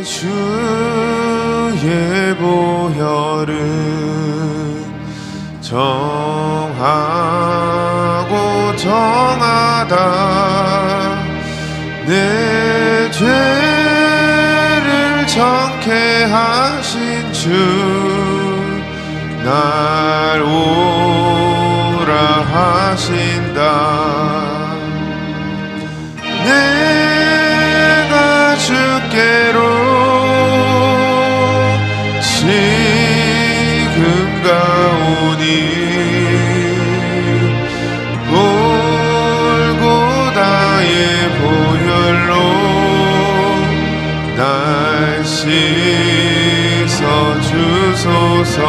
주의 보혈은 정하고 정하다. 내 죄를 정케 하신 주 날 오라 하신다. 내가 주께로 지금 가오니 골고다의 보혈로 날 씻어 주소서.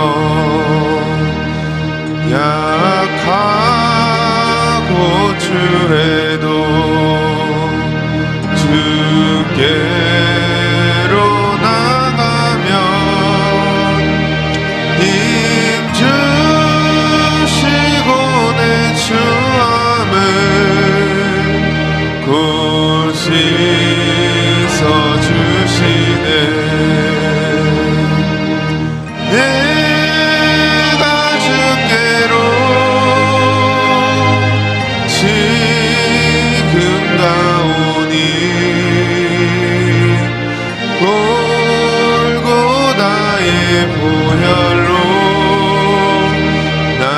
약하고 주해도 주께로 나가면 힘 주시고 내 주함을 곧 씻어 주시네. 내가 주께로 지금 가오니 골고다의 보혈로 날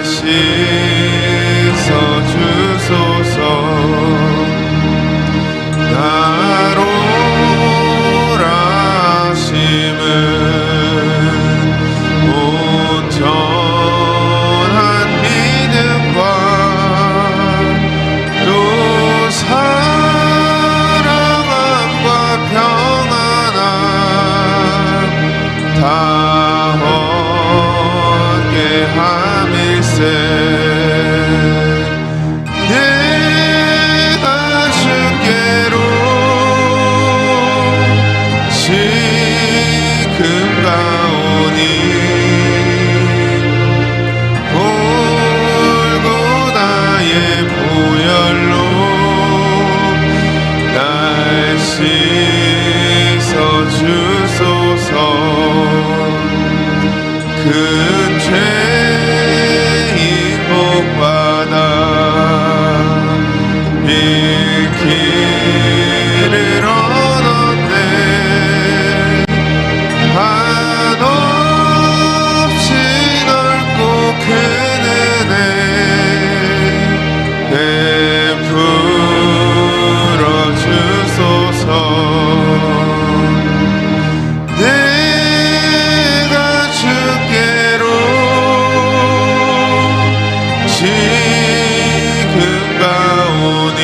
씻어 주소서. 날 오라 하심은 온전한 믿음과 또 사랑함과 평안함 다 얻게 함일세. 내가 주께로 지금 가오니 골고다의 보혈로 날 씻어 주소서. 큰 죄인 복받아 빌기를 얻었네. 한없이 넓고 큰 은혜 베풀어 주소서. 내가 주께로 지금 가오니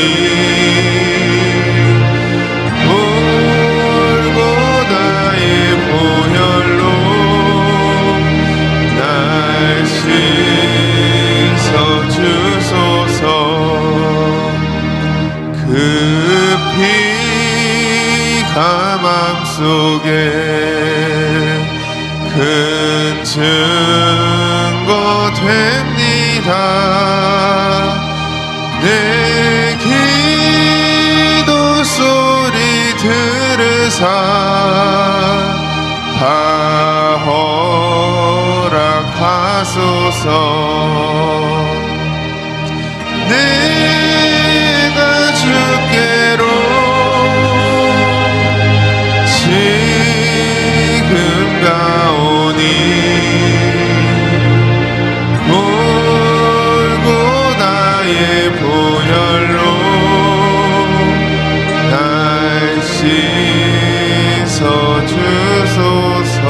골고다의 보혈로 날 씻어 주소서. 급히 가망 속에 큰 증거 됩니다. 내 기도 소리 들으사 다 허락하소서. 내가 주께로 지금 가오니 골고다의 보혈로 날 씻어 주소서.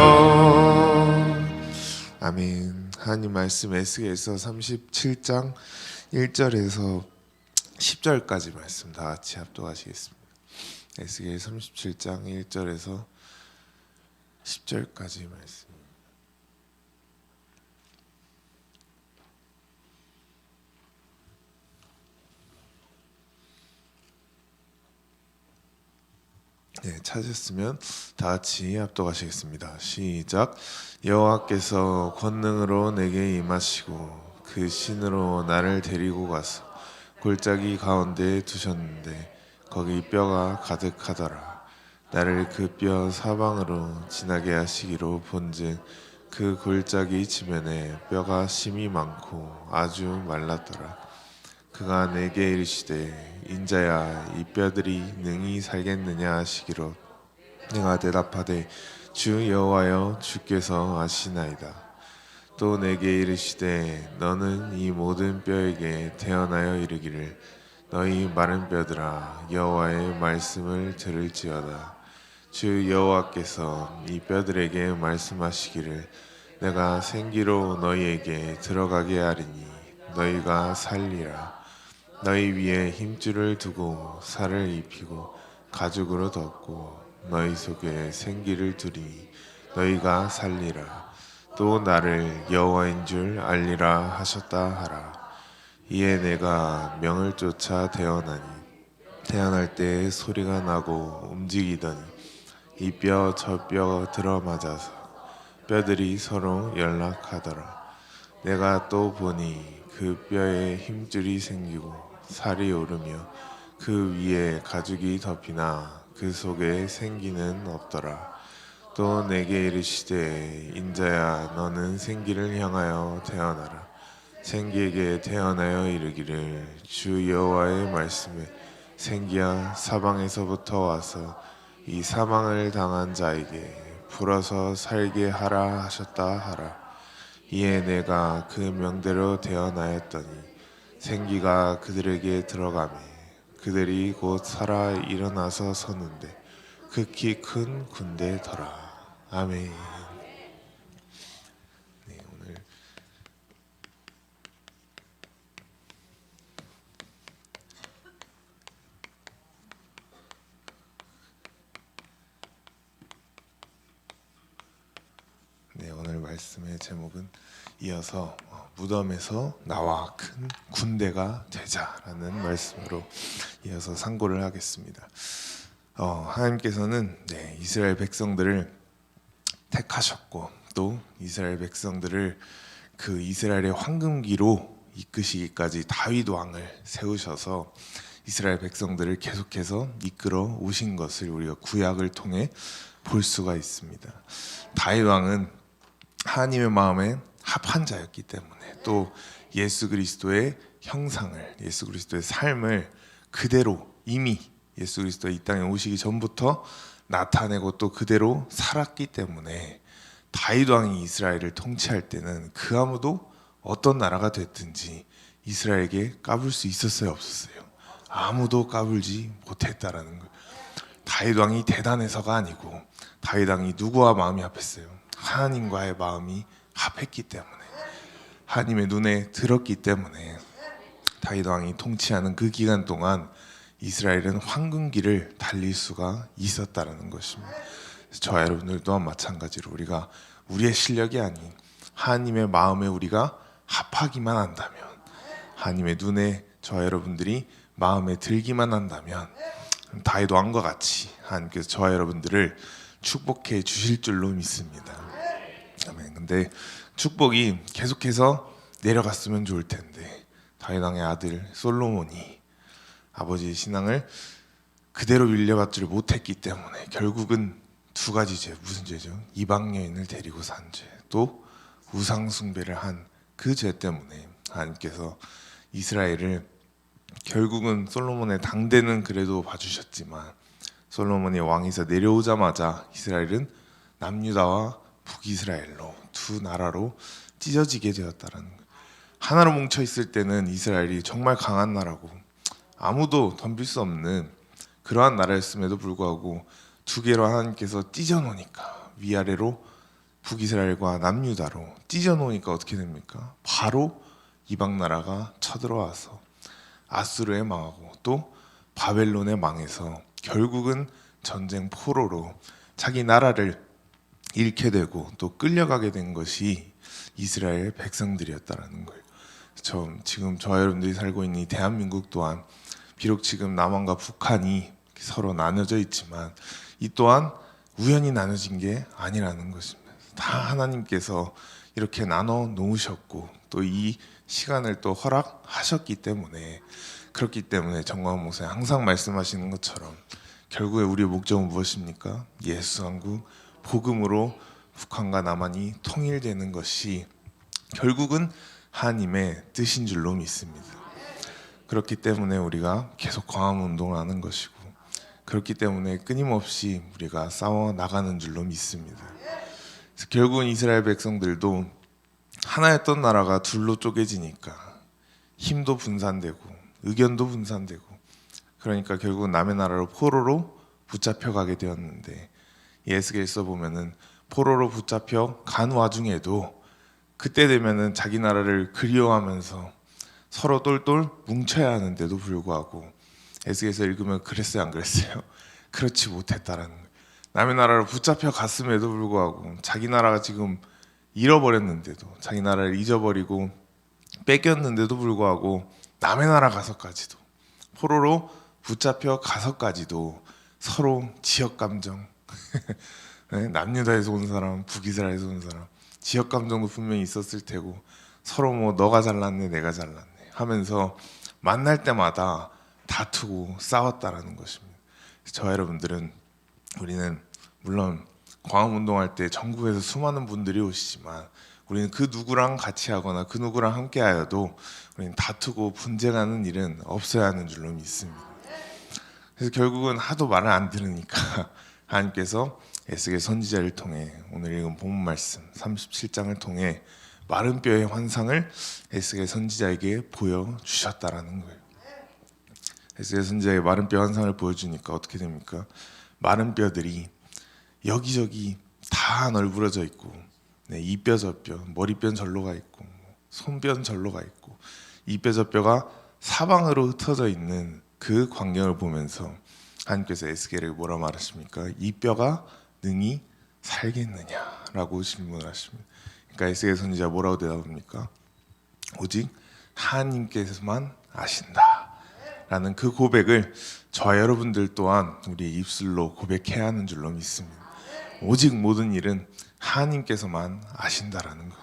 아멘. 하나님 말씀 에스겔서 37장 1절에서 10절까지 말씀 다 같이 합독하시겠습니다. 에스겔 37장 1절에서 10절까지 말씀. 네, 찾으셨으면 다 같이 합독하시겠습니다. 시작. 여호와께서 권능으로 내게 임하시고 그 신으로 나를 데리고 가서 골짜기 가운데 두셨는데 거기 뼈가 가득하더라. 나를 그 뼈 사방으로 지나게 하시기로 본즉 그 골짜기 지면에 뼈가 심이 많고 아주 말랐더라. 그가 내게 이르시되 인자야 이 뼈들이 능히 살겠느냐 하시기로 내가 대답하되 주 여호와여 주께서 아시나이다. 또 내게 이르시되 너는 이 모든 뼈에게 태어나여 이르기를 너희 마른 뼈들아 여호와의 말씀을 들을지어다. 주 여호와께서 이 뼈들에게 말씀하시기를 내가 생기로 너희에게 들어가게 하리니 너희가 살리라. 너희 위에 힘줄을 두고 살을 입히고 가죽으로 덮고 너희 속에 생기를 두리니 너희가 살리라. 또 나를 여호와인 줄 알리라 하셨다 하라. 이에 내가 명을 쫓아 태어나니 태어날 때 소리가 나고 움직이더니 이 뼈 저 뼈 들어맞아서 뼈들이 서로 연락하더라. 내가 또 보니 그 뼈에 힘줄이 생기고 살이 오르며 그 위에 가죽이 덮이나 그 속에 생기는 없더라. 또 내게 이르시되 인자야 너는 생기를 향하여 태어나라. 생기에게 태어나여 이르기를 주 여호와의 말씀에 생기야 사방에서부터 와서 이 사망을 당한 자에게 불어서 살게 하라 하셨다 하라. 이에 내가 그 명대로 태어나였더니 생기가 그들에게 들어가매 그들이 곧 살아 일어나서 섰는데 극히 큰 군대더라. 아멘. 네, 오늘 오늘 말씀의 제목은 이어서 무덤에서 나와 큰 군대가 되자라는 말씀으로 이어서 상고를 하겠습니다. 하나님께서는 이스라엘 백성들을 택하셨고 또 이스라엘 백성들을 그 이스라엘의 황금기로 이끄시기까지 다윗 왕을 세우셔서 이스라엘 백성들을 계속해서 이끌어 오신 것을 우리가 구약을 통해 볼 수가 있습니다. 다윗 왕은 하나님의 마음에 합한 자였기 때문에 또 예수 그리스도의 형상을 예수 그리스도의 삶을 그대로 이미 예수 그리스도 이 땅에 오시기 전부터 나타내고 또 그대로 살았기 때문에 다윗 왕이 이스라엘을 통치할 때는 그 아무도 어떤 나라가 됐든지 이스라엘에게 까불 수 있었어요, 없었어요? 아무도 까불지 못했다라는 거예요. 다윗 왕이 대단해서가 아니고 다윗 왕이 누구와 마음이 합했어요? 하나님과의 마음이 합했기 때문에 하나님의 눈에 들었기 때문에 다윗 왕이 통치하는 그 기간 동안 이스라엘은 황금기를 달릴 수가 있었다라는 것입니다. 저와 여러분들 또한 마찬가지로 우리가 우리의 실력이 아닌 하나님의 마음에 우리가 합하기만 한다면 하나님의 눈에 저와 여러분들이 마음에 들기만 한다면 다윗 왕과 같이 하나님께서 저와 여러분들을 축복해 주실 줄로 믿습니다. 아멘. 근데 축복이 계속해서 내려갔으면 좋을 텐데 다윗 왕의 아들 솔로몬이 아버지의 신앙을 그대로 밀려받지를 못했기 때문에 결국은 두 가지 죄, 무슨 죄죠? 이방 여인을 데리고 산 죄, 또 우상 숭배를 한 그 죄 때문에 하나님께서 이스라엘을 결국은 솔로몬의 당대는 그래도 봐주셨지만 솔로몬이 왕에서 내려오자마자 이스라엘은 남유다와 북이스라엘로 두 나라로 찢어지게 되었다라는 거예요. 하나로 뭉쳐 있을 때는 이스라엘이 정말 강한 나라고 아무도 덤빌 수 없는 그러한 나라였음에도 불구하고 두 개로 하나님께서 찢어 놓으니까 위아래로 북이스라엘과 남유다로 찢어 놓으니까 어떻게 됩니까? 바로 이방 나라가 쳐들어와서 아수르에 망하고 또 바벨론에 망해서 결국은 전쟁 포로로 자기 나라를 잃게 되고 또 끌려가게 된 것이 이스라엘 백성들이었다라는 거예요. 지금 저와 여러분들이 살고 있는 이 대한민국 또한 비록 지금 남한과 북한이 서로 나눠져 있지만 이 또한 우연히 나눠진 게 아니라는 것입니다. 다 하나님께서 이렇게 나눠 놓으셨고 또 이 시간을 또 허락하셨기 때문에 그렇기 때문에 정광훈 목사님 항상 말씀하시는 것처럼 결국에 우리의 목적은 무엇입니까? 예수 한국 복음으로 북한과 남한이 통일되는 것이 결국은 하나님의 뜻인 줄로 믿습니다. 그렇기 때문에 우리가 계속 광화문 운동을 하는 것이고, 그렇기 때문에 끊임없이 우리가 싸워 나가는 줄로 믿습니다. 그래서 결국은 이스라엘 백성들도 하나였던 나라가 둘로 쪼개지니까 힘도 분산되고 의견도 분산되고, 그러니까 결국은 남의 나라로 포로로 붙잡혀 가게 되었는데, 에스겔서 보면은 포로로 붙잡혀 간 와중에도 그때 되면은 자기 나라를 그리워하면서 서로 똘똘 뭉쳐야 하는데도 불구하고 에스겔서 읽으면 그랬어요, 안 그랬어요? 그렇지 못했다라는 거예요. 남의 나라를 붙잡혀 갔음에도 불구하고 자기 나라가 지금 잃어버렸는데도, 자기 나라를 잊어버리고 뺏겼는데도 불구하고 남의 나라 가서까지도, 포로로 붙잡혀 가서까지도 서로 지역 감정 네? 남유다에서 온 사람, 북이스라엘에서 온 사람, 지역 감정도 분명히 있었을 테고, 서로 뭐 너가 잘났네 내가 잘났네 하면서 만날 때마다 다투고 싸웠다라는 것입니다. 저와 여러분들은, 우리는 물론 광화문 운동할 때 전국에서 수많은 분들이 오시지만 우리는 그 누구랑 같이 하거나 그 누구랑 함께 하여도 우리는 다투고 분쟁하는 일은 없어야 하는 줄로 믿습니다. 그래서 결국은 하도 말을 안 들으니까 하나님께서 에스겔 선지자를 통해 오늘 읽은 본문 말씀 37장을 통해 마른 뼈의 환상을 에스겔 선지자에게 보여주셨다라는 거예요. 에스겔 선지자의 마른 뼈 환상을 보여주니까 어떻게 됩니까? 마른 뼈들이 여기저기 다 널브러져 있고, 네, 이 뼈 저 뼈, 머리뼈는 절로 가 있고, 손뼈는 절로 가 있고, 이 뼈 저 뼈가 사방으로 흩어져 있는 그 광경을 보면서 하나님께서 에스겔에게 뭐라 말하십니까? 이 뼈가 능히 살겠느냐라고 질문을 하십니다. 그러니까 에스겔 선지자 뭐라고 대답합니까? 오직 하나님께서만 아신다라는 그 고백을 저와 여러분들 또한 우리 입술로 고백해야 하는 줄로 믿습니다. 오직 모든 일은 하나님께서만 아신다라는 거.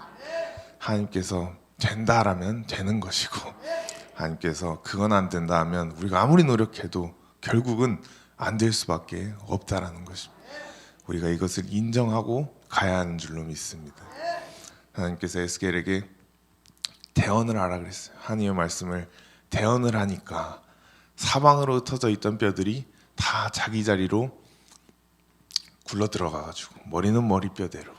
하나님께서 된다라면 되는 것이고, 하나님께서 그건 안 된다 하면 우리가 아무리 노력해도 결국은 안 될 수밖에 없다라는 것입니다. 우리가 이것을 인정하고 가야 하는 줄로 믿습니다. 하나님께서 에스겔에게 대언을 하라 그랬어요. 하나님의 말씀을 대언을 하니까 사방으로 흩어져 있던 뼈들이 다 자기 자리로 굴러 들어가가지고, 머리는 머리뼈대로,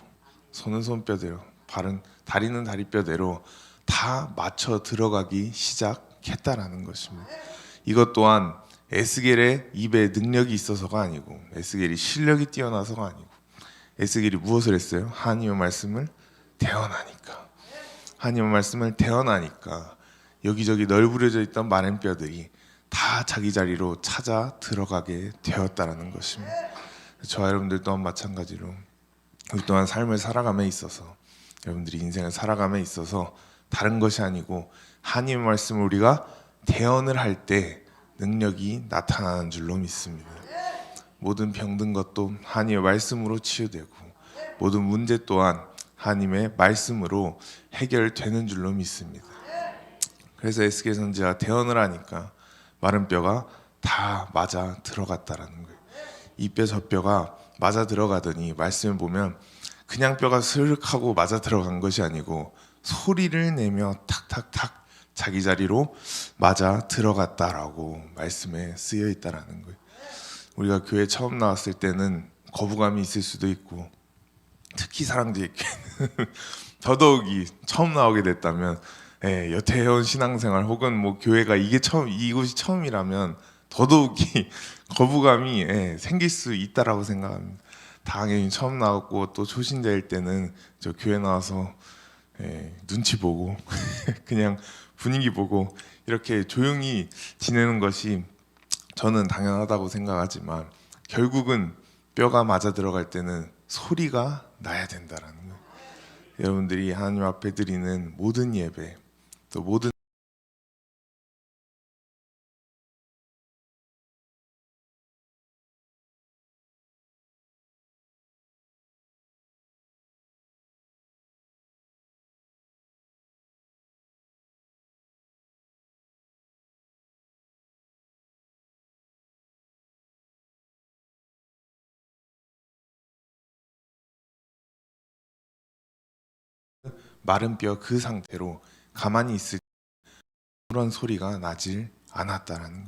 손은 손뼈대로, 발은 다리는 다리뼈대로 다 맞춰 들어가기 시작했다라는 것입니다. 이것 또한 에스겔의 입에 능력이 있어서가 아니고, 에스겔이 실력이 뛰어나서가 아니고, 에스겔이 무엇을 했어요? 하나님의 말씀을 대언하니까, 하나님의 말씀을 대언하니까 여기저기 널브러져 있던 마른 뼈들이 다 자기 자리로 찾아 들어가게 되었다라는 것입니다. 저와 여러분들 또한 마찬가지로 우리 또한 삶을 살아감에 있어서, 여러분들이 인생을 살아감에 있어서 다른 것이 아니고 하나님의 말씀을 우리가 대언을 할 때 능력이 나타나는 줄로 믿습니다. 모든 병든 것도 하나님의 말씀으로 치유되고, 모든 문제 또한 하나님의 말씀으로 해결되는 줄로 믿습니다. 그래서 에스겔 선지자가 대언을 하니까 마른 뼈가 다 맞아 들어갔다라는 거예요. 이 뼈 저 뼈가 맞아 들어가더니 말씀을 보면 그냥 뼈가 스르륵 하고 맞아 들어간 것이 아니고 소리를 내며 탁탁탁 자기 자리로 맞아 들어갔다라고 말씀에 쓰여 있다라는 거예요. 우리가 교회 처음 나왔을 때는 거부감이 있을 수도 있고, 특히 사랑제일교회는 더더욱이 처음 나오게 됐다면, 여태 해온 신앙생활 혹은 뭐 교회가 이게 처음, 이곳이 처음이라면 더더욱이 거부감이 생길 수 있다라고 생각합니다. 당연히 처음 나왔고 또 초신자일 때는 저 교회 나와서 눈치 보고 그냥 분위기 보고 이렇게 조용히 지내는 것이 저는 당연하다고 생각하지만, 결국은 뼈가 맞아 들어갈 때는 소리가 나야 된다라는 거예요. 여러분들이 하나님 앞에 드리는 모든 예배, 또 모든 마른 뼈 그 상태로 가만히 있을 그런 소리가 나질 않았다라는 거예요.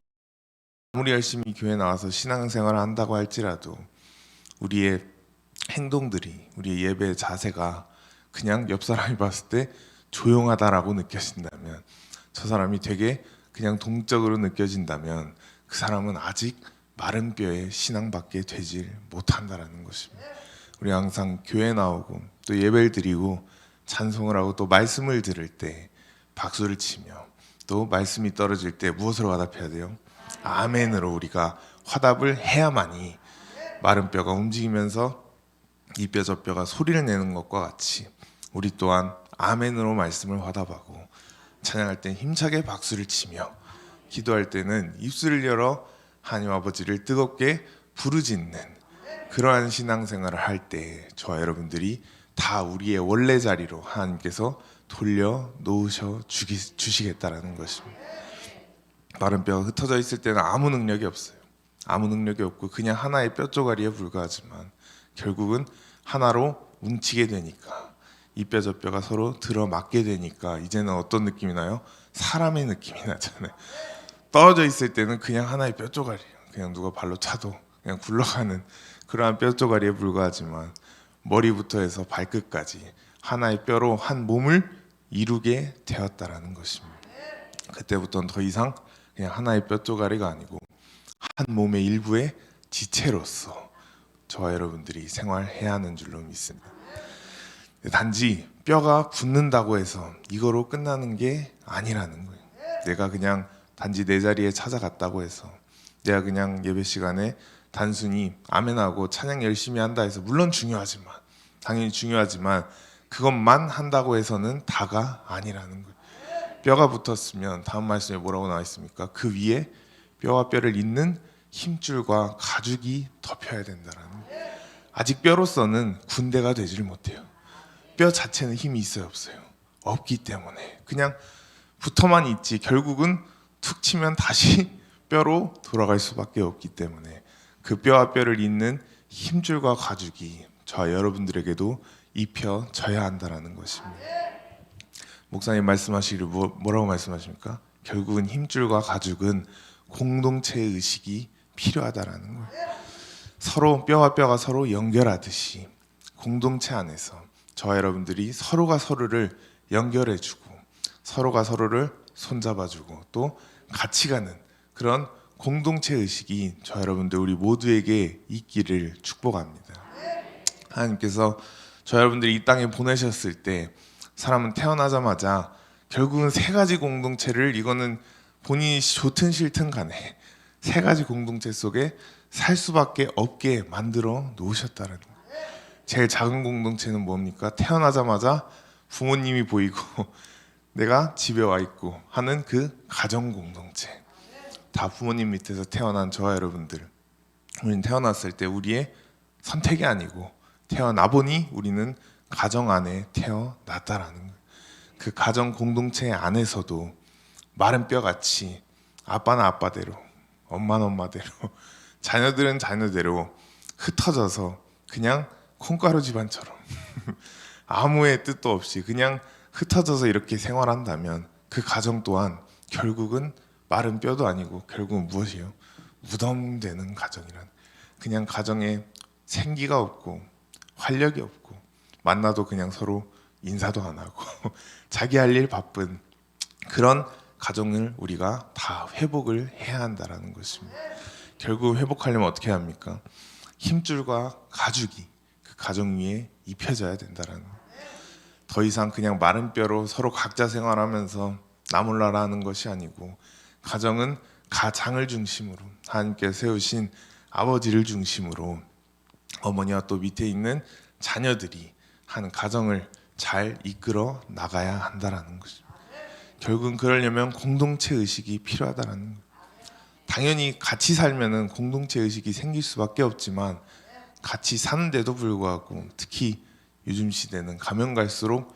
아무리 열심히 교회 나와서 신앙생활을 한다고 할지라도 우리의 행동들이, 우리의 예배 자세가 그냥 옆 사람이 봤을 때 조용하다라고 느껴진다면, 저 사람이 되게 그냥 동적으로 느껴진다면 그 사람은 아직 마른 뼈에 신앙받게 되질 못한다라는 것입니다. 우리 항상 교회 나오고 또 예배를 드리고 찬송을 하고 또 말씀을 들을 때 박수를 치며, 또 말씀이 떨어질 때 무엇으로 화답해야 돼요? 아멘으로 우리가 화답을 해야만이 마른 뼈가 움직이면서 이 뼈 저 뼈가 소리를 내는 것과 같이 우리 또한 아멘으로 말씀을 화답하고, 찬양할 땐 힘차게 박수를 치며, 기도할 때는 입술을 열어 하나님 아버지를 뜨겁게 부르짖는 그러한 신앙생활을 할 때 저와 여러분들이 다 우리의 원래 자리로 하나님께서 돌려 놓으셔 주시겠다라는 것입니다. 마른 뼈가 흩어져 있을 때는 아무 능력이 없어요. 아무 능력이 없고 그냥 하나의 뼈 조가리에 불과하지만 결국은 하나로 뭉치게 되니까, 이 뼈 저 뼈가 서로 들어맞게 되니까 이제는 어떤 느낌이 나요? 사람의 느낌이 나잖아요. 떨어져 있을 때는 그냥 하나의 뼈 조가리예요. 그냥 누가 발로 차도 그냥 굴러가는 그러한 뼈 조가리에 불과하지만, 머리부터 해서 발끝까지 하나의 뼈로 한 몸을 이루게 되었다라는 것입니다. 그때부터는 더 이상 그냥 하나의 뼈 조가리가 아니고 한 몸의 일부의 지체로서 저와 여러분들이 생활해야 하는 줄로 믿습니다. 단지 뼈가 붙는다고 해서 이거로 끝나는 게 아니라는 거예요. 내가 그냥 단지 내 자리에 찾아갔다고 해서, 내가 그냥 예배 시간에 단순히 아멘하고 찬양 열심히 한다 해서, 물론 중요하지만, 당연히 중요하지만 그것만 한다고 해서는 다가 아니라는 거예요. 뼈가 붙었으면 다음 말씀에 뭐라고 나와 있습니까? 그 위에 뼈와 뼈를 잇는 힘줄과 가죽이 덮여야 된다라는 거예요. 아직 뼈로서는 군대가 되지를 못해요. 뼈 자체는 힘이 있어요, 없어요? 없기 때문에 그냥 붙어만 있지 결국은 툭 치면 다시 뼈로 돌아갈 수밖에 없기 때문에, 그 뼈와 뼈를 잇는 힘줄과 가죽이 저와 여러분들에게도 입혀져야 한다는 것입니다. 목사님 말씀하시기를 뭐라고 말씀하십니까? 결국은 힘줄과 가죽은 공동체의 의식이 필요하다라는 거예요. 서로 뼈와 뼈가 서로 연결하듯이 공동체 안에서 저와 여러분들이 서로가 서로를 연결해주고, 서로가 서로를 손잡아주고, 또 같이 가는 그런 공동체 의식이 저와 여러분들 우리 모두에게 있기를 축복합니다. 하나님께서 저와 여러분들이 이 땅에 보내셨을 때, 사람은 태어나자마자 결국은 세 가지 공동체를, 이거는 본인이 좋든 싫든 간에 세 가지 공동체 속에 살 수밖에 없게 만들어 놓으셨다는 거예요. 제일 작은 공동체는 뭡니까? 태어나자마자 부모님이 보이고 내가 집에 와 있고 하는 그 가정 공동체. 다 부모님 밑에서 태어난 저와 여러분들, 우리는 태어났을 때 우리의 선택이 아니고 태어나 보니 우리는 가정 안에 태어났다라는 거예요. 그 가정 공동체 안에서도 마른 뼈같이 아빠는 아빠대로, 엄마는 엄마대로, 자녀들은 자녀대로 흩어져서 그냥 콩가루 집안처럼 아무의 뜻도 없이 그냥 흩어져서 이렇게 생활한다면, 그 가정 또한 결국은 마른 뼈도 아니고 결국은 무엇이에요? 무덤되는 가정이란, 그냥 가정에 생기가 없고 활력이 없고 만나도 그냥 서로 인사도 안 하고 자기 할 일 바쁜 그런 가정을 우리가 다 회복을 해야 한다는 것입니다. 결국 회복하려면 어떻게 합니까? 힘줄과 가죽이 그 가정 위에 입혀져야 된다는 거예요. 더 이상 그냥 마른 뼈로 서로 각자 생활하면서 나 몰라라 하는 것이 아니고, 가정은 가장을 중심으로 하나님께서 세우신 아버지를 중심으로 어머니와 또 밑에 있는 자녀들이 하는 가정을 잘 이끌어 나가야 한다는 것입니다. 결국은 그러려면 공동체 의식이 필요하다는 거예요. 당연히 같이 살면은 공동체 의식이 생길 수밖에 없지만, 같이 사는데도 불구하고 특히 요즘 시대는 가면 갈수록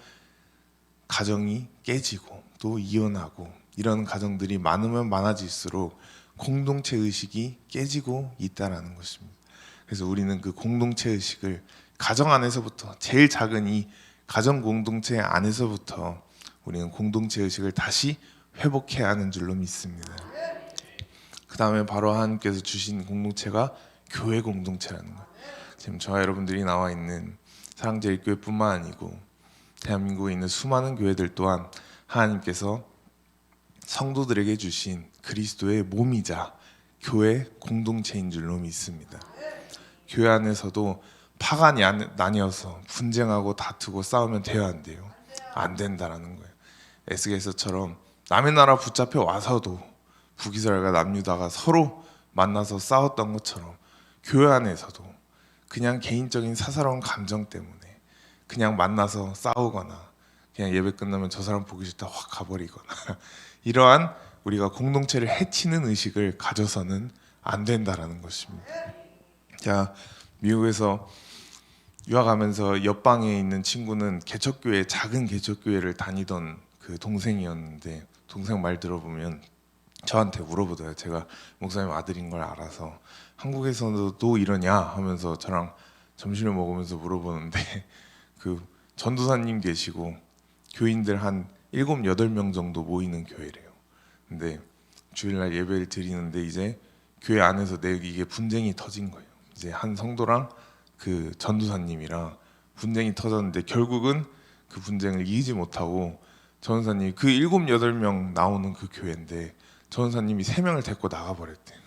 가정이 깨지고 또 이혼하고 이런 가정들이 많으면 많아질수록 공동체 의식이 깨지고 있다는 것입니다. 그래서 우리는 그 공동체 의식을 가정 안에서부터, 제일 작은 이 가정 공동체 안에서부터 우리는 공동체 의식을 다시 회복해야 하는 줄로 믿습니다. 그 다음에 바로 하나님께서 주신 공동체가 교회 공동체라는 거예요. 지금 저와 여러분들이 나와 있는 사랑제일교회뿐만 아니고 대한민국에 있는 수많은 교회들 또한 하나님께서 성도들에게 주신 그리스도의 몸이자 교회 공동체인 줄로 믿습니다. 교회 안에서도 파가 나뉘어서 분쟁하고 다투고 싸우면 돼요, 안 돼요? 안 된다라는 거예요. 에스겔서처럼 남의 나라 붙잡혀 와서도 북이스라엘과 남유다가 서로 만나서 싸웠던 것처럼 교회 안에서도 그냥 개인적인 사사로운 감정 때문에 그냥 만나서 싸우거나 그냥 예배 끝나면 저 사람 보기 싫다 확 가버리거나 이러한 우리가 공동체를 해치는 의식을 가져서는 안 된다라는 것입니다. 제가 미국에서 유학하면서 옆방에 있는 친구는 개척교회, 작은 개척교회를 다니던 그 동생이었는데 동생 말 들어보면 저한테 물어보더라고요. 제가 목사님 아들인 걸 알아서 한국에서도 이러냐 하면서 저랑 점심을 먹으면서 물어보는데 그 전도사님 계시고 교인들 한 7, 8명 정도 모이는 교회래요. 근데 주일날 예배를 드리는데 이제 교회 안에서 이게 분쟁이 터진 거예요. 이제 한 성도랑 그 전도사님이랑 분쟁이 터졌는데 결국은 그 분쟁을 이기지 못하고 전도사님이 그 7, 8명 나오는 그 교회인데 전도사님이 3명을 데리고 나가버렸대요.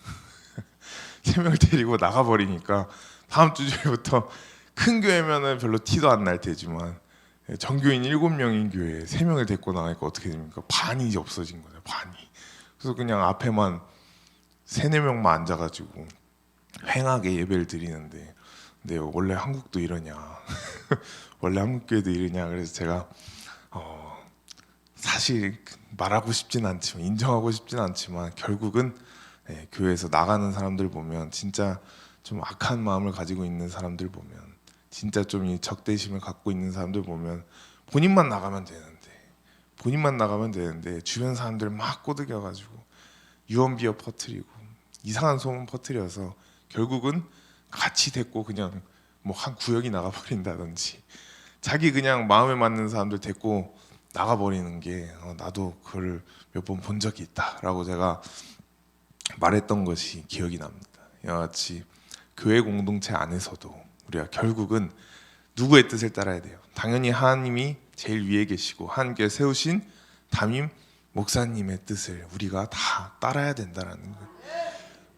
3명을 데리고 나가버리니까 다음 주부터 큰 교회면은 별로 티도 안 날 테지만 전교인 7명인 교회에 3명을 데리고 나가니까 어떻게 됩니까? 반이 이제 없어진 거예요. 반이. 그래서 그냥 앞에만 3, 4명만 앉아가지고 횡하게 예배를 드리는데 근데 원래 한국도 이러냐 원래 한국 교회도 이러냐 그래서 제가 사실 말하고 싶진 않지만 인정하고 싶진 않지만 결국은 교회에서 나가는 사람들 보면 진짜 좀 악한 마음을 가지고 있는 사람들 보면 진짜 좀 이 적대심을 갖고 있는 사람들 보면 본인만 나가면 되는데 주변 사람들 막 꼬드겨가지고 유언비어 퍼뜨리고 이상한 소문 퍼뜨려서 결국은 같이 데리고 그냥 뭐 한 구역이 나가버린다든지 자기 그냥 마음에 맞는 사람들 데리고 나가버리는 게 나도 그걸 몇 번 본 적이 있다라고 제가 말했던 것이 기억이 납니다. 이와 같이 교회 공동체 안에서도 우리가 결국은 누구의 뜻을 따라야 돼요. 당연히 하나님이 제일 위에 계시고 하나님께 세우신 담임 목사님의 뜻을 우리가 다 따라야 된다는 거예요.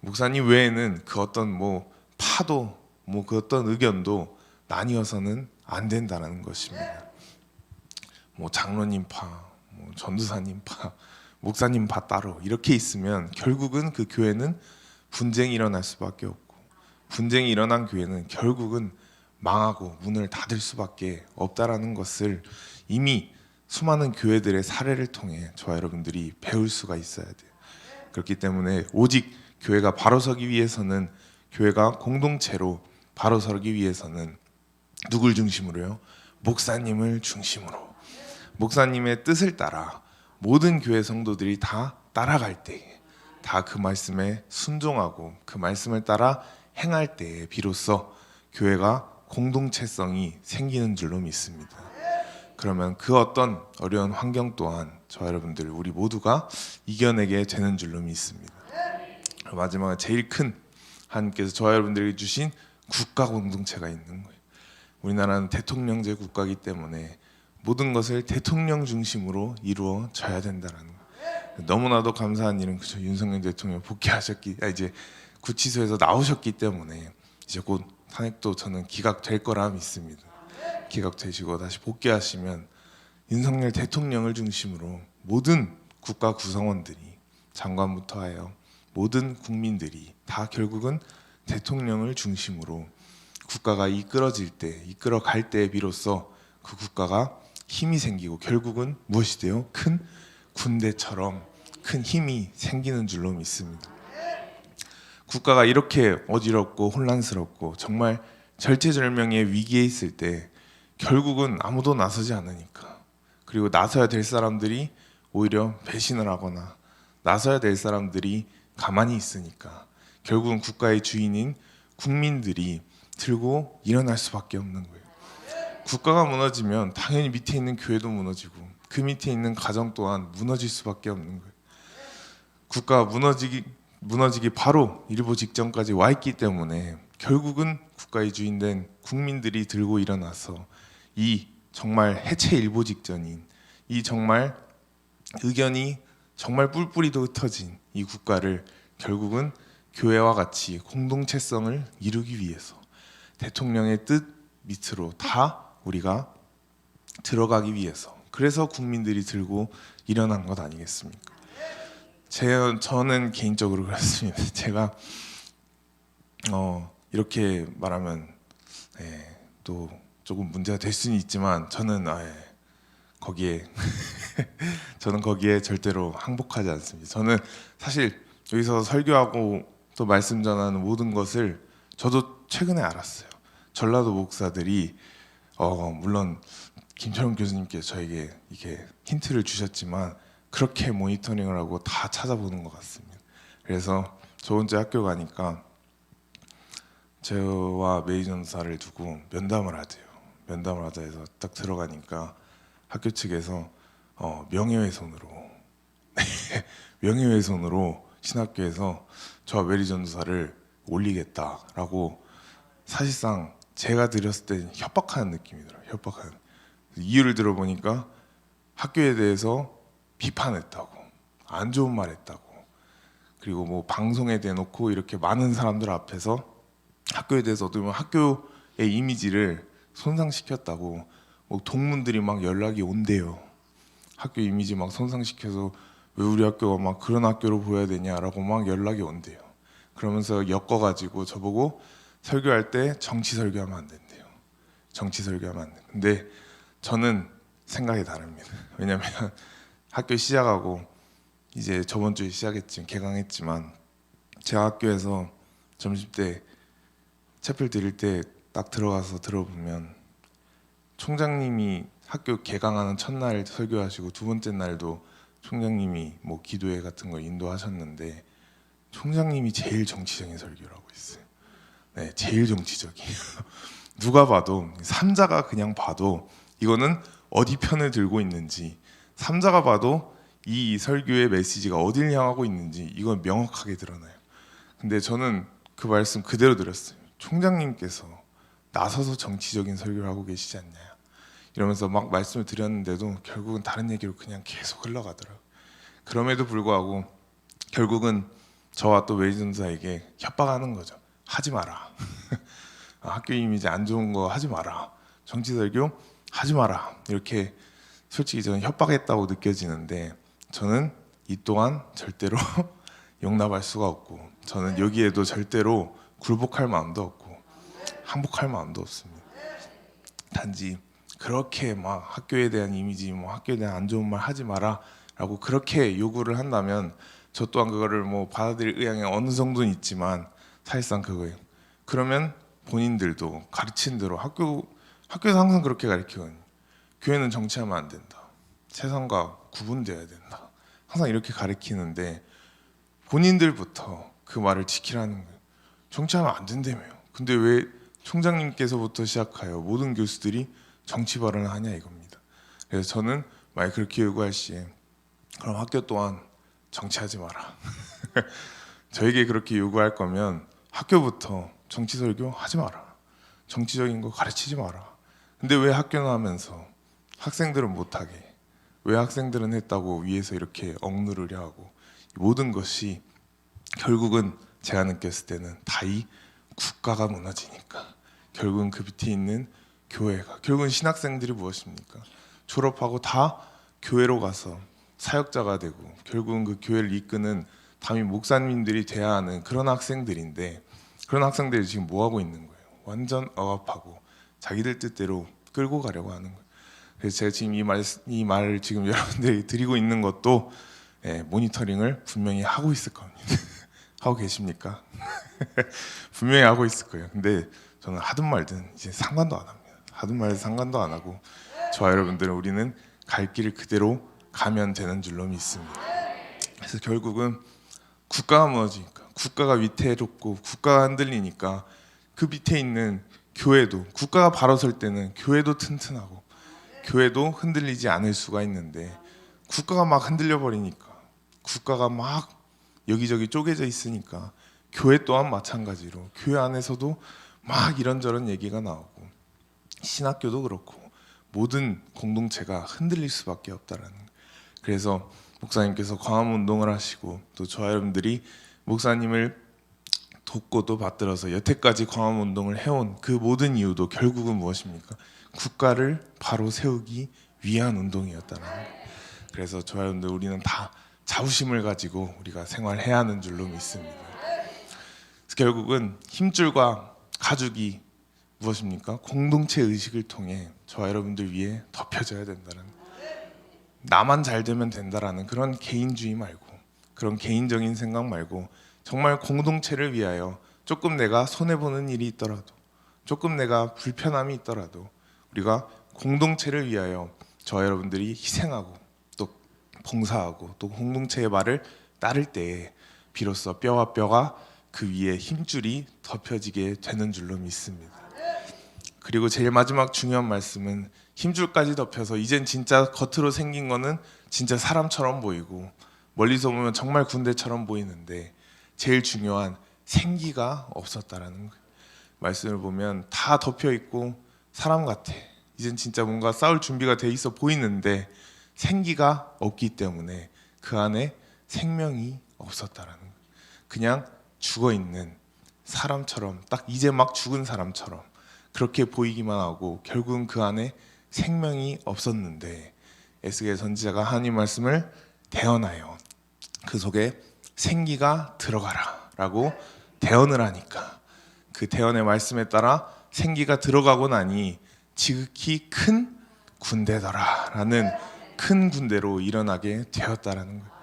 목사님 외에는 그 어떤 뭐 파도 그 어떤 의견도 나뉘어서는 안 된다는 것입니다. 뭐 장로님 파, 뭐 전도사님 파, 목사님 파 따로 이렇게 있으면 결국은 그 교회는 분쟁이 일어날 수밖에 없고 분쟁이 일어난 교회는 결국은 망하고 문을 닫을 수밖에 없다라는 것을 이미 수많은 교회들의 사례를 통해 저와 여러분들이 배울 수가 있어야 돼요. 그렇기 때문에 오직 교회가 바로 서기 위해서는 교회가 공동체로 바로 서기 위해서는 누굴 중심으로요? 목사님을 중심으로 목사님의 뜻을 따라 모든 교회 성도들이 다 따라갈 때 다 그 말씀에 순종하고 그 말씀을 따라 행할 때에 비로소 교회가 공동체성이 생기는 줄로 믿습니다. 그러면 그 어떤 어려운 환경 또한 저와 여러분들 우리 모두가 이겨내게 되는 줄로 믿습니다. 마지막에 제일 큰 하나님께서 저와 여러분들에게 주신 국가 공동체가 있는 거예요. 우리나라는 대통령제 국가이기 때문에 모든 것을 대통령 중심으로 이루어져야 된다는 거예요. 너무나도 감사한 일은 그저 윤석열 대통령 이제 구치소에서 나오셨기 때문에 이제 곧 탄핵도 저는 기각될 거라 믿습니다. 기각되시고 다시 복귀하시면 윤석열 대통령을 중심으로 모든 국가 구성원들이 장관부터 하여 모든 국민들이 다 결국은 대통령을 중심으로 국가가 이끌어갈 때에 비로소 그 국가가 힘이 생기고 결국은 무엇이 돼요? 큰 군대처럼 큰 힘이 생기는 줄로 믿습니다. 국가가 이렇게 어지럽고 혼란스럽고 정말 절체절명의 위기에 있을 때 결국은 아무도 나서지 않으니까 그리고 나서야 될 사람들이 오히려 배신을 하거나 나서야 될 사람들이 가만히 있으니까 결국은 국가의 주인인 국민들이 들고 일어날 수밖에 없는 거예요. 국가가 무너지면 당연히 밑에 있는 교회도 무너지고 그 밑에 있는 가정 또한 무너질 수밖에 없는 거예요. 국가가 무너지기 바로 일보 직전까지 와 있기 때문에 결국은 국가의 주인된 국민들이 들고 일어나서 이 정말 해체 일보 직전인 이 정말 의견이 정말 뿔뿔이도 흩어진 이 국가를 결국은 교회와 같이 공동체성을 이루기 위해서 대통령의 뜻 밑으로 다 우리가 들어가기 위해서 그래서 국민들이 들고 일어난 것 아니겠습니까? 저는 개인적으로 그렇습니다. 제가 이렇게 말하면 또 조금 문제가 될 수는 있지만 저는 거기에 저는 거기에 절대로 항복하지 않습니다. 저는 사실 여기서 설교하고 또 말씀 전하는 모든 것을 저도 최근에 알았어요. 전라도 목사들이 물론 김철원 교수님께서 저에게 이렇게 힌트를 주셨지만 그렇게 모니터링을 하고 다 찾아보는 것 같습니다. 그래서 저 혼자 학교 가니까 저와 메이 전사를 두고 면담을 하대요. 면담을 하자 해서 딱 들어가니까 학교 측에서 명예훼손으로 명예훼손으로 신학교에서 저와 메리 전도사를 올리겠다라고 사실상 제가 드렸을 때 협박하는 느낌이 들어요. 협박하는 이유를 들어보니까 학교에 대해서 비판했다고, 안 좋은 말 했다고, 그리고 뭐 방송에 대놓고 이렇게 많은 사람들 앞에서 학교에 대해서 어떻게 보면 학교의 이미지를 손상시켰다고 뭐 동문들이 막 연락이 온대요. 학교 이미지 막 손상시켜서 왜 우리 학교가 막 그런 학교로 보여야 되냐라고 막 연락이 온대요. 그러면서 엮어가지고 저보고 설교할 때 정치 설교하면 안 된대요. 정치 설교하면 안 돼. 근데 저는 생각이 다릅니다. 왜냐면 학교 시작하고 이제 저번 주에 개강했지만 제가 학교에서 점심 때 채플 드릴 때 딱 들어가서 들어보면 총장님이 학교 개강하는 첫날 설교하시고 두 번째 날도 총장님이 뭐 기도회 같은 거 인도하셨는데 총장님이 제일 정치적인 설교를 하고 있어요. 네, 제일 정치적이에요. 누가 봐도 삼자가 그냥 봐도 이거는 어디 편을 들고 있는지 삼자가 봐도 이 설교의 메시지가 어딜 향하고 있는지 이건 명확하게 드러나요. 근데 저는 그 말씀 그대로 드렸어요. 총장님께서 나서서 정치적인 설교를 하고 계시지 않냐 이러면서 막 말씀을 드렸는데도 결국은 다른 얘기로 그냥 계속 흘러가더라고요. 그럼에도 불구하고 결국은 저와 또 메이 전사에게 협박하는 거죠. 하지 마라. 학교 이미지 안 좋은 거 하지 마라. 정치 설교 하지 마라. 이렇게 솔직히 저는 협박했다고 느껴지는데 저는 이 또한 절대로 용납할 수가 없고 저는 여기에도 절대로 굴복할 마음도 없고 항복할 마음도 없습니다. 단지 그렇게 막 학교에 대한 이미지, 뭐 학교에 대한 안 좋은 말 하지 마라라고 그렇게 요구를 한다면 저 또한 그거를 뭐 받아들일 의향이 어느 정도는 있지만 사실상 그거예요. 그러면 본인들도 가르친 대로 학교에서 항상 그렇게 가르치거든요. 교회는 정치하면 안 된다. 세상과 구분되어야 된다. 항상 이렇게 가르치는데 본인들부터 그 말을 지키라는 거예요. 정치하면 안 된다며요. 근데 왜 총장님께서부터 시작하여 모든 교수들이 정치 발언을 하냐 이겁니다. 그래서 저는 만약 그렇게 요구할 시에 그럼 학교 또한 정치하지 마라. 저에게 그렇게 요구할 거면 학교부터 정치 설교 하지 마라. 정치적인 거 가르치지 마라. 근데 왜 학교는 하면서 학생들은 못하게 왜 학생들은 했다고 위에서 이렇게 억누르려 하고 모든 것이 결국은 제가 느꼈을 때는 다 이 국가가 무너지니까 결국은 그 밑에 있는 교회가 결국은 신학생들이 무엇입니까? 졸업하고 다 교회로 가서 사역자가 되고 결국은 그 교회를 이끄는 담임 목사님들이 돼야 하는 그런 학생들인데 그런 학생들이 지금 뭐 하고 있는 거예요? 완전 억압하고 자기들 뜻대로 끌고 가려고 하는 거예요. 그래서 제가 지금 이 말을 지금 여러분들이 드리고 있는 것도 모니터링을 분명히 하고 있을 겁니다. 하고 계십니까? 분명히 하고 있을 거예요. 근데 저는 하든 말든 이제 상관도 안 합니다. 하든 말든 상관도 안 하고 저와 여러분들은 우리는 갈 길을 그대로 가면 되는 줄로 믿습니다. 그래서 결국은 국가가 무너지니까 국가가 위태롭고 국가가 흔들리니까 그 밑에 있는 교회도 국가가 바로 설 때는 교회도 튼튼하고 교회도 흔들리지 않을 수가 있는데 국가가 막 흔들려 버리니까 국가가 막 여기저기 쪼개져 있으니까 교회 또한 마찬가지로 교회 안에서도 막 이런저런 얘기가 나오고 신학교도 그렇고 모든 공동체가 흔들릴 수밖에 없다라는 거예요. 그래서 목사님께서 광화문 운동을 하시고 또 저와 여러분들이 목사님을 돕고 또 받들어서 여태까지 광화문 운동을 해온 그 모든 이유도 결국은 무엇입니까? 국가를 바로 세우기 위한 운동이었다는 거예요. 그래서 저와 여러분들 우리는 다 자부심을 가지고 우리가 생활해야 하는 줄로 믿습니다. 그래서 결국은 힘줄과 가죽이 무엇입니까? 공동체 의식을 통해 저와 여러분들 위해 덮여져야 된다는, 나만 잘 되면 된다라는 그런 개인주의 말고, 그런 개인적인 생각 말고 정말 공동체를 위하여 조금 내가 손해보는 일이 있더라도, 조금 내가 불편함이 있더라도 우리가 공동체를 위하여 저와 여러분들이 희생하고 또 봉사하고 또 공동체의 말을 따를 때에 비로소 뼈와 뼈가 그 위에 힘줄이 덮여지게 되는 줄로 믿습니다. 그리고 제일 마지막 중요한 말씀은 힘줄까지 덮여서 이젠 진짜 겉으로 생긴 거는 진짜 사람처럼 보이고 멀리서 보면 정말 군대처럼 보이는데 제일 중요한 생기가 없었다라는 거예요. 말씀을 보면 다 덮여 있고 사람 같아. 이젠 진짜 뭔가 싸울 준비가 돼 있어 보이는데 생기가 없기 때문에 그 안에 생명이 없었다라는 거예요. 그냥 죽어 있는 사람처럼, 딱 이제 막 죽은 사람처럼 그렇게 보이기만 하고 결국은 그 안에 생명이 없었는데 에스겔 선지자가 하나님 말씀을 대언하여 그 속에 생기가 들어가라 라고 대언을 하니까 그 대언의 말씀에 따라 생기가 들어가고 나니 지극히 큰 군대더라 라는 큰 군대로 일어나게 되었다라는 거예요.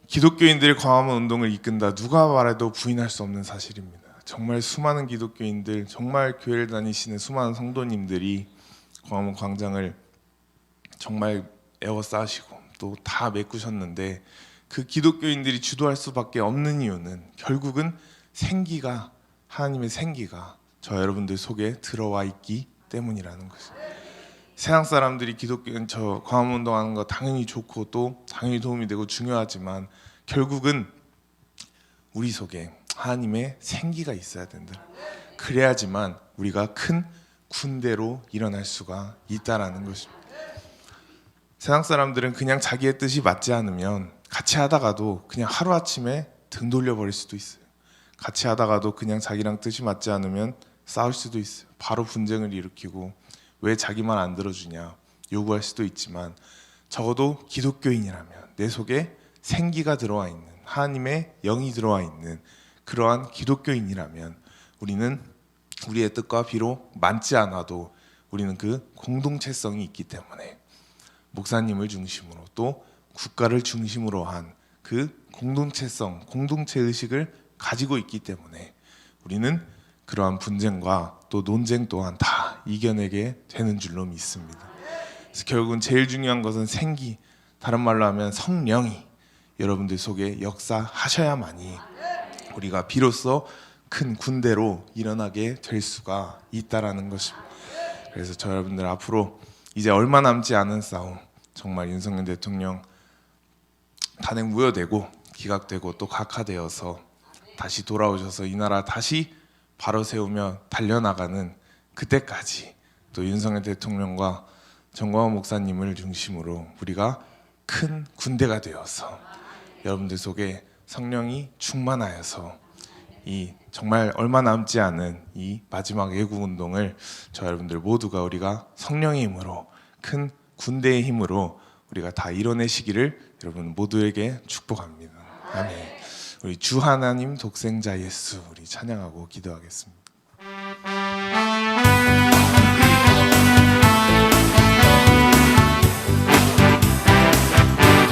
기독교인들이 광화문 운동을 이끈다, 누가 말해도 부인할 수 없는 사실입니다. 정말 수많은 기독교인들, 정말 교회를 다니시는 수많은 성도님들이 광화문 광장을 정말 에워싸시고 또 다 메꾸셨는데 그 기독교인들이 주도할 수밖에 없는 이유는 결국은 생기가, 하나님의 생기가 저 여러분들 속에 들어와 있기 때문이라는 것이죠. 세상 사람들이 기독교인 저 광화문 운동하는 거 당연히 좋고 또 당연히 도움이 되고 중요하지만 결국은 우리 속에 하나님의 생기가 있어야 된다. 그래야지만 우리가 큰 군대로 일어날 수가 있다라는 것입니다. 세상 사람들은 그냥 자기의 뜻이 맞지 않으면 같이 하다가도 그냥 하루아침에 등 돌려버릴 수도 있어요. 같이 하다가도 그냥 자기랑 뜻이 맞지 않으면 싸울 수도 있어요. 바로 분쟁을 일으키고 왜 자기 말 안 들어주냐 요구할 수도 있지만 적어도 기독교인이라면 내 속에 생기가 들어와 있는, 하나님의 영이 들어와 있는 그러한 기독교인이라면 우리는 우리의 뜻과 비록 맞지 않아도 우리는 그 공동체성이 있기 때문에 목사님을 중심으로 또 국가를 중심으로 한 그 공동체성, 공동체 의식을 가지고 있기 때문에 우리는 그러한 분쟁과 또 논쟁 또한 다 이겨내게 되는 줄로 믿습니다. 그래서 결국은 제일 중요한 것은 생기, 다른 말로 하면 성령이 여러분들 속에 역사하셔야만이 우리가 비로소 큰 군대로 일어나게 될 수가 있다라는 것입니다. 그래서 저 여러분들 앞으로 이제 얼마 남지 않은 싸움, 정말 윤석열 대통령 탄핵 무효되고 기각되고 또 각하되어서 다시 돌아오셔서 이 나라 다시 바로 세우며 달려나가는 그때까지 또 윤석열 대통령과 정광훈 목사님을 중심으로 우리가 큰 군대가 되어서 여러분들 속에 성령이 충만하여서 이 정말 얼마 남지 않은 이 마지막 애국 운동을 저 여러분들 모두가 우리가 성령의 힘으로, 큰 군대의 힘으로 우리가 다 이뤄내시기를 여러분 모두에게 축복합니다. 아멘. 우리 주 하나님 독생자 예수 우리 찬양하고 기도하겠습니다.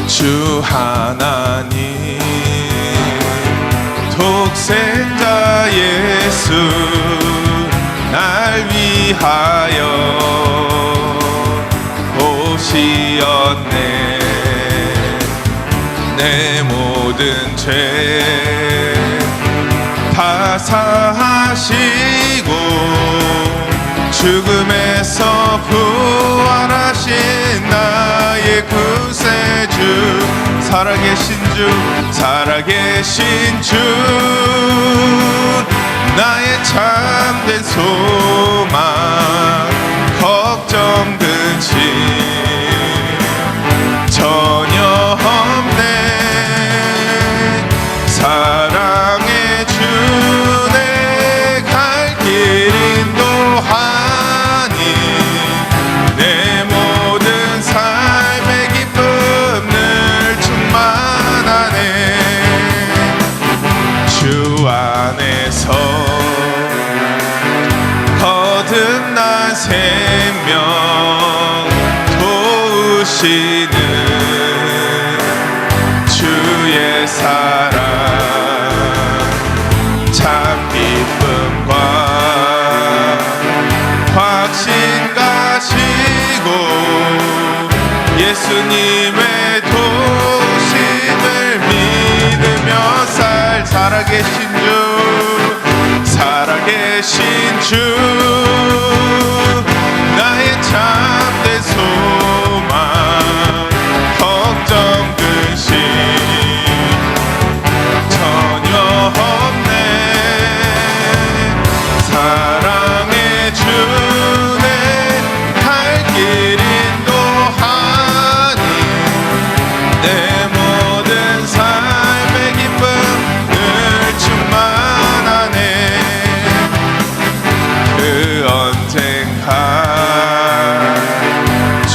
주 하나님 독생자 예수 날 위하여 오시었네. 내 모든 죄 다 사하시고 죽음에서 부활하신 나의 구세주, 살아계신 주, 살아계신 주, 나의 참된 소망, 걱정 근심 전혀 없네. 사랑의 주내 갈 길 인도하니 내 모든 삶의 기쁨 늘 충만하네. 주 안에서 거듭난 생명 도우시는 주의 사랑, 참 기쁨과 확신 가시고 예수님의 도심을 믿으며 살아계신 주, 살아계신 주, 나의 참된 소망, 걱정 근심 전혀 없네. 사랑의 주내 갈 길 인도하니 내 모든 삶의 기쁨 늘 충만하네. 그 언젠가 주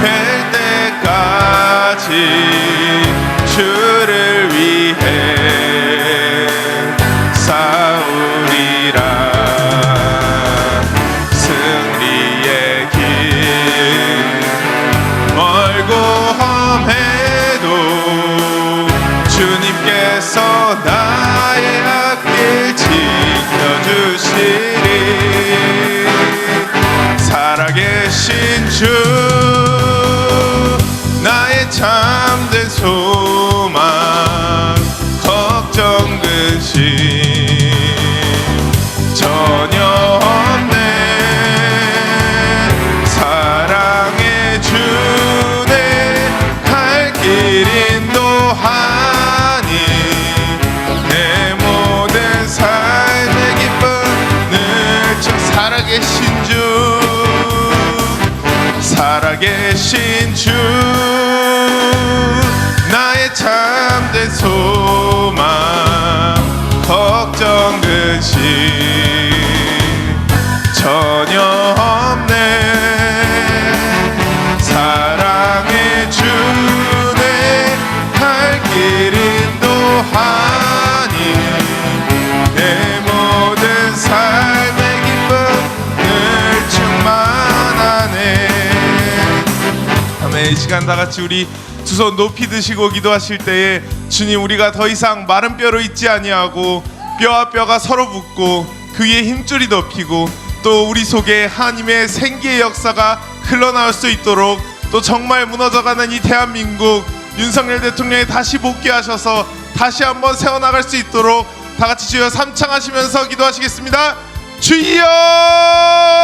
뵐 때까지 주를 위해 싸우리라. 승리의 길 멀고 험해도 주님께서 나의 앞길 지켜주시리. 살아계신 주, 나의 참된 소망, 걱정 근심 전혀 없네. 사랑의 주내 갈 길 인도하니 내 모든 삶의 기쁨 늘 살아계신 주, 살아계신 주, 나의 참된 소망, 걱정 근심 전혀 없네. 사랑의 주내 갈 길 인도하니 내 모든 삶의 기쁨 늘 충만하네. 아멘. 이 시간 다 같이 우리 두 손 높이 드시고 기도하실 때에 주님, 우리가 더 이상 마른 뼈로 있지 아니하고 뼈와 뼈가 서로 붙고 그 위에 힘줄이 덮이고 또 우리 속에 하나님의 생기의 역사가 흘러나올 수 있도록, 또 정말 무너져가는 이 대한민국 윤석열 대통령이 다시 복귀하셔서 다시 한번 세워나갈 수 있도록 다 같이 주여 삼창하시면서 기도하시겠습니다. 주여!